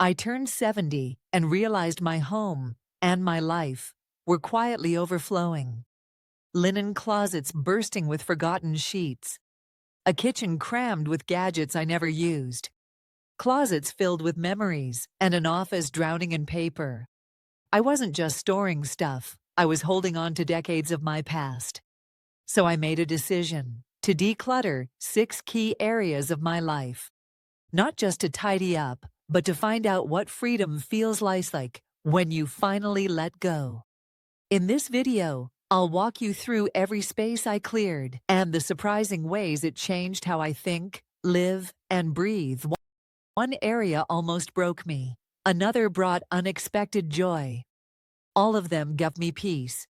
I turned 70 and realized my home and my life were quietly overflowing. Linen closets bursting with forgotten sheets. A kitchen crammed with gadgets I never used. Closets filled with memories, and an office drowning in paper. I wasn't just storing stuff, I was holding on to decades of my past. So I made a decision to declutter 6 key areas of my life. Not just to tidy up, but to find out what freedom feels like when you finally let go. In this video, I'll walk you through every space I cleared and the surprising ways it changed how I think, live, and breathe. One area almost broke me. Another brought unexpected joy. All of them gave me peace.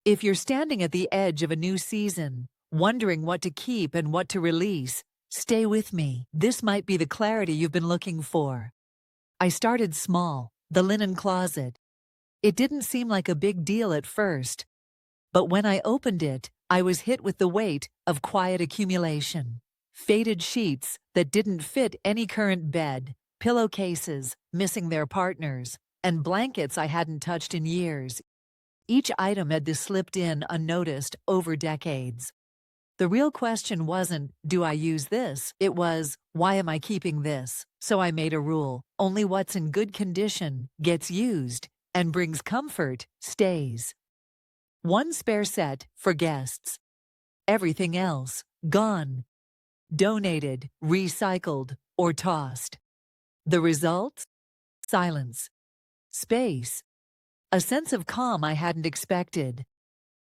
If you're standing at the edge of a new season, wondering what to keep and what to release, stay with me. This might be the clarity you've been looking for. I started small, the linen closet. It didn't seem like a big deal at first. But when I opened it, I was hit with the weight of quiet accumulation. Faded sheets that didn't fit any current bed, pillowcases missing their partners, and blankets I hadn't touched in years. Each item had slipped in unnoticed over decades. The real question wasn't, do I use this? It was, why am I keeping this? So I made a rule. Only what's in good condition gets used and brings comfort stays. One spare set for guests. Everything else, gone. Donated, recycled, or tossed. The result? Silence. Space. A sense of calm I hadn't expected.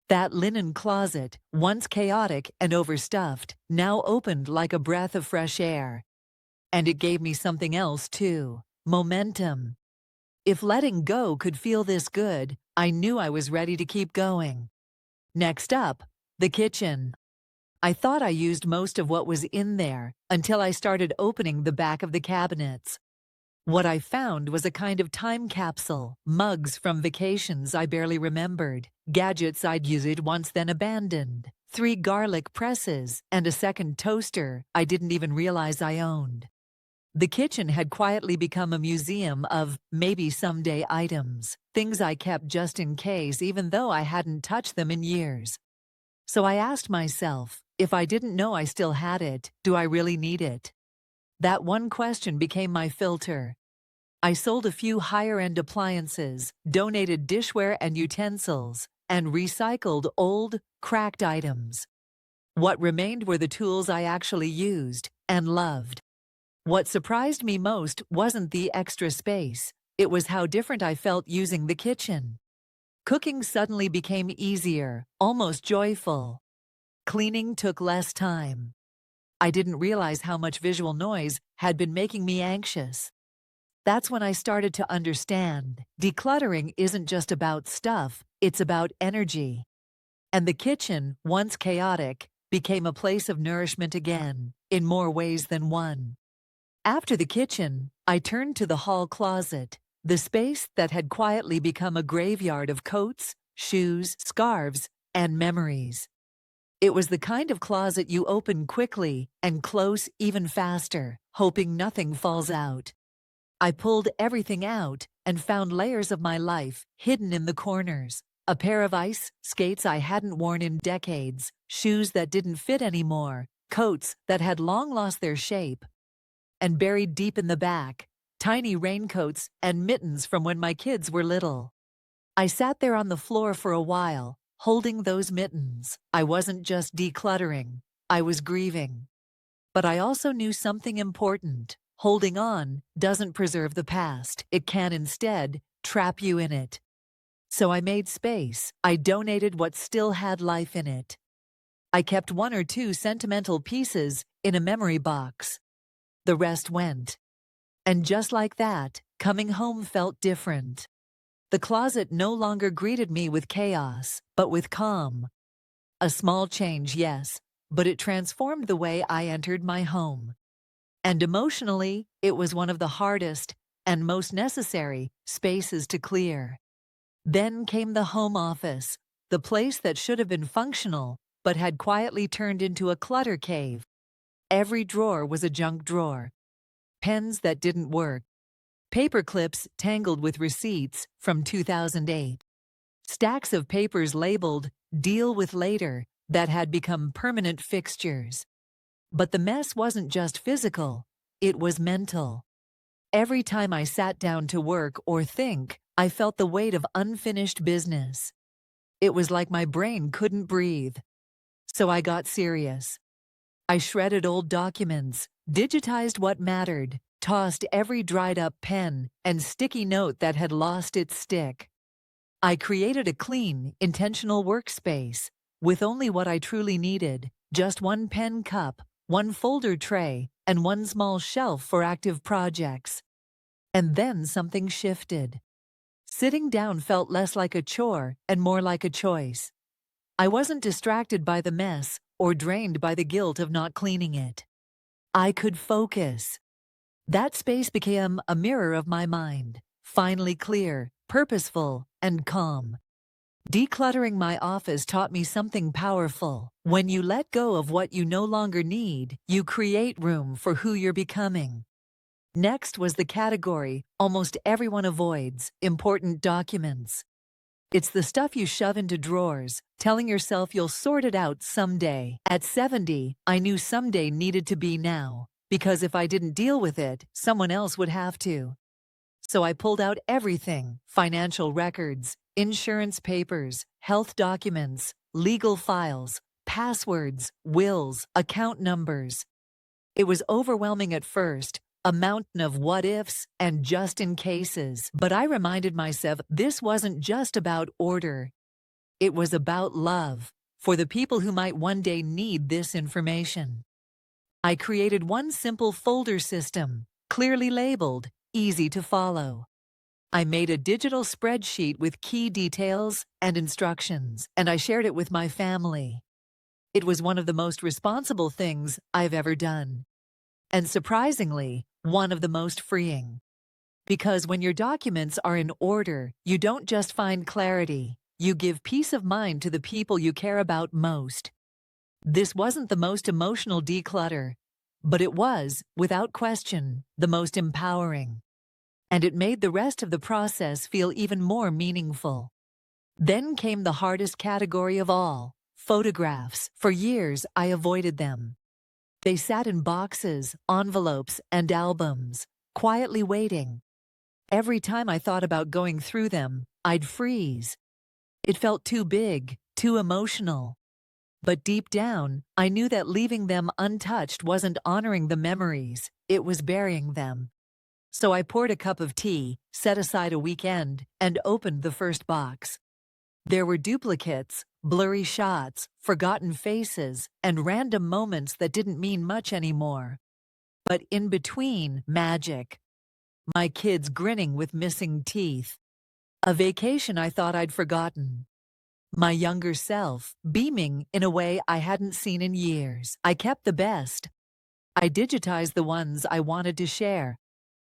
That linen closet, once chaotic and overstuffed, now opened like a breath of fresh air. And it gave me something else too. Momentum. If letting go could feel this good, I knew I was ready to keep going. Next up, the kitchen. I thought I used most of what was in there until I started opening the back of the cabinets. What I found was a kind of time capsule, mugs from vacations I barely remembered, gadgets I'd used once then abandoned, 3 garlic presses, and a second toaster I didn't even realize I owned. The kitchen had quietly become a museum of maybe someday items, things I kept just in case even though I hadn't touched them in years. So I asked myself, if I didn't know I still had it, do I really need it? That one question became my filter. I sold a few higher-end appliances, donated dishware and utensils, and recycled old, cracked items. What remained were the tools I actually used and loved. What surprised me most wasn't the extra space, it was how different I felt using the kitchen. Cooking suddenly became easier, almost joyful. Cleaning took less time. I didn't realize how much visual noise had been making me anxious. That's when I started to understand, decluttering isn't just about stuff, it's about energy. And the kitchen, once chaotic, became a place of nourishment again, in more ways than one. After the kitchen, I turned to the hall closet, the space that had quietly become a graveyard of coats, shoes, scarves, and memories. It was the kind of closet you open quickly and close even faster, hoping nothing falls out. I pulled everything out and found layers of my life hidden in the corners. A pair of ice skates I hadn't worn in decades, shoes that didn't fit anymore, coats that had long lost their shape. And buried deep in the back, tiny raincoats and mittens from when my kids were little. I sat there on the floor for a while, holding those mittens. I wasn't just decluttering, I was grieving. But I also knew something important. Holding on doesn't preserve the past. It can instead trap you in it. So I made space. I donated what still had life in it. I kept 1 or 2 sentimental pieces in a memory box. The rest went. And just like that, coming home felt different. The closet no longer greeted me with chaos, but with calm. A small change, yes, but it transformed the way I entered my home. And emotionally, it was one of the hardest and most necessary spaces to clear. Then came the home office, the place that should have been functional, but had quietly turned into a clutter cave. Every drawer was a junk drawer. Pens that didn't work. paper clips tangled with receipts from 2008, stacks of papers labeled "Deal with Later" that had become permanent fixtures. But the mess wasn't just physical, it was mental. Every time I sat down to work or think, I felt the weight of unfinished business. It was like my brain couldn't breathe. So I got serious. I shredded old documents, digitized what mattered, tossed every dried-up pen and sticky note that had lost its stick. I created a clean, intentional workspace, with only what I truly needed, just one pen cup, one folder tray, and one small shelf for active projects. And then something shifted. Sitting down felt less like a chore and more like a choice. I wasn't distracted by the mess or drained by the guilt of not cleaning it. I could focus. That space became a mirror of my mind, finally clear, purposeful, and calm. Decluttering my office taught me something powerful. When you let go of what you no longer need, you create room for who you're becoming. Next was the category almost everyone avoids: important documents. It's the stuff you shove into drawers, telling yourself you'll sort it out someday. At 70, I knew someday needed to be now, because if I didn't deal with it, someone else would have to. So I pulled out everything: financial records, insurance papers, health documents, legal files, passwords, wills, account numbers. It was overwhelming at first, a mountain of what-ifs and just-in-cases. But I reminded myself this wasn't just about order. It was about love, for the people who might one day need this information. I created one simple folder system, clearly labeled, easy to follow. I made a digital spreadsheet with key details and instructions, and I shared it with my family. It was one of the most responsible things I've ever done. And surprisingly, one of the most freeing. Because when your documents are in order, you don't just find clarity, you give peace of mind to the people you care about most. This wasn't the most emotional declutter, but it was, without question, the most empowering. And it made the rest of the process feel even more meaningful. Then came the hardest category of all: photographs. For years, I avoided them. They sat in boxes, envelopes, and albums, quietly waiting. Every time I thought about going through them, I'd freeze. It felt too big, too emotional. But deep down, I knew that leaving them untouched wasn't honoring the memories, it was burying them. So I poured a cup of tea, set aside a weekend, and opened the first box. There were duplicates, blurry shots, forgotten faces, and random moments that didn't mean much anymore. But in between, magic. My kids grinning with missing teeth. A vacation I thought I'd forgotten. My younger self beaming in a way I hadn't seen in years. I kept the best. I digitized the ones I wanted to share.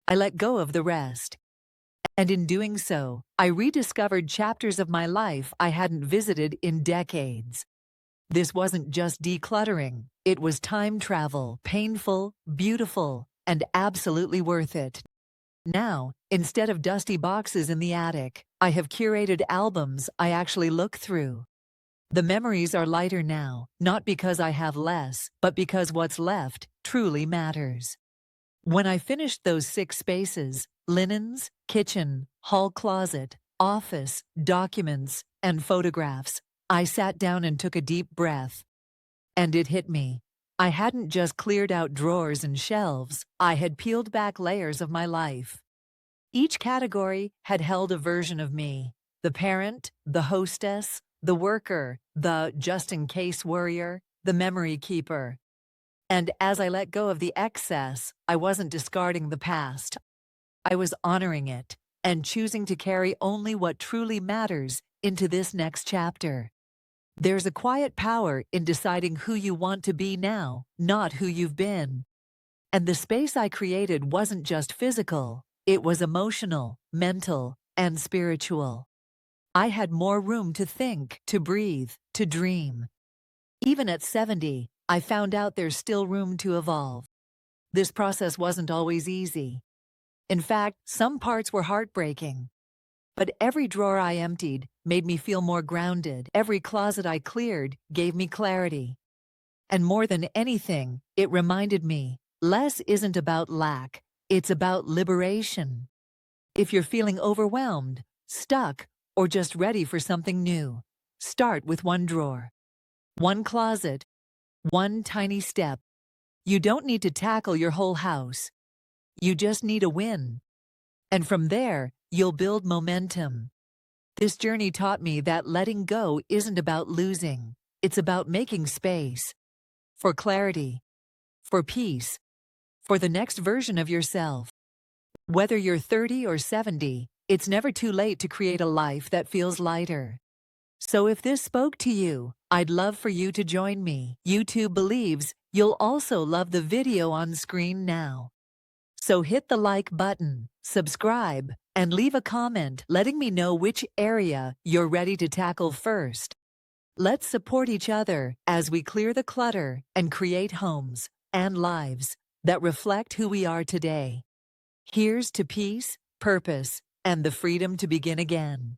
I let go of the rest. And in doing so, I rediscovered chapters of my life I hadn't visited in decades. This wasn't just decluttering, it was time travel, painful, beautiful, and absolutely worth it. Now, instead of dusty boxes in the attic, I have curated albums I actually look through. The memories are lighter now, not because I have less, but because what's left truly matters. When I finished those 6 spaces, linens, kitchen, hall closet, office, documents, and photographs, I sat down and took a deep breath. And it hit me. I hadn't just cleared out drawers and shelves, I had peeled back layers of my life. Each category had held a version of me: the parent, the hostess, the worker, the just-in-case worrier, the memory keeper. And as I let go of the excess, I wasn't discarding the past. I was honoring it and choosing to carry only what truly matters into this next chapter. There's a quiet power in deciding who you want to be now, not who you've been. And the space I created wasn't just physical, it was emotional, mental, and spiritual. I had more room to think, to breathe, to dream. Even at 70, I found out there's still room to evolve. This process wasn't always easy. In fact, some parts were heartbreaking. But every drawer I emptied made me feel more grounded. Every closet I cleared gave me clarity. And more than anything, it reminded me, less isn't about lack, it's about liberation. If you're feeling overwhelmed, stuck, or just ready for something new, start with one drawer, one closet, one tiny step. You don't need to tackle your whole house. You just need a win. And from there, you'll build momentum. This journey taught me that letting go isn't about losing. It's about making space. For clarity. For peace. For the next version of yourself. Whether you're 30 or 70, it's never too late to create a life that feels lighter. So if this spoke to you, I'd love for you to join me. YouTube believes you'll also love the video on screen now. So hit the like button, subscribe, and leave a comment letting me know which area you're ready to tackle first. Let's support each other as we clear the clutter and create homes and lives that reflect who we are today. Here's to peace, purpose, and the freedom to begin again.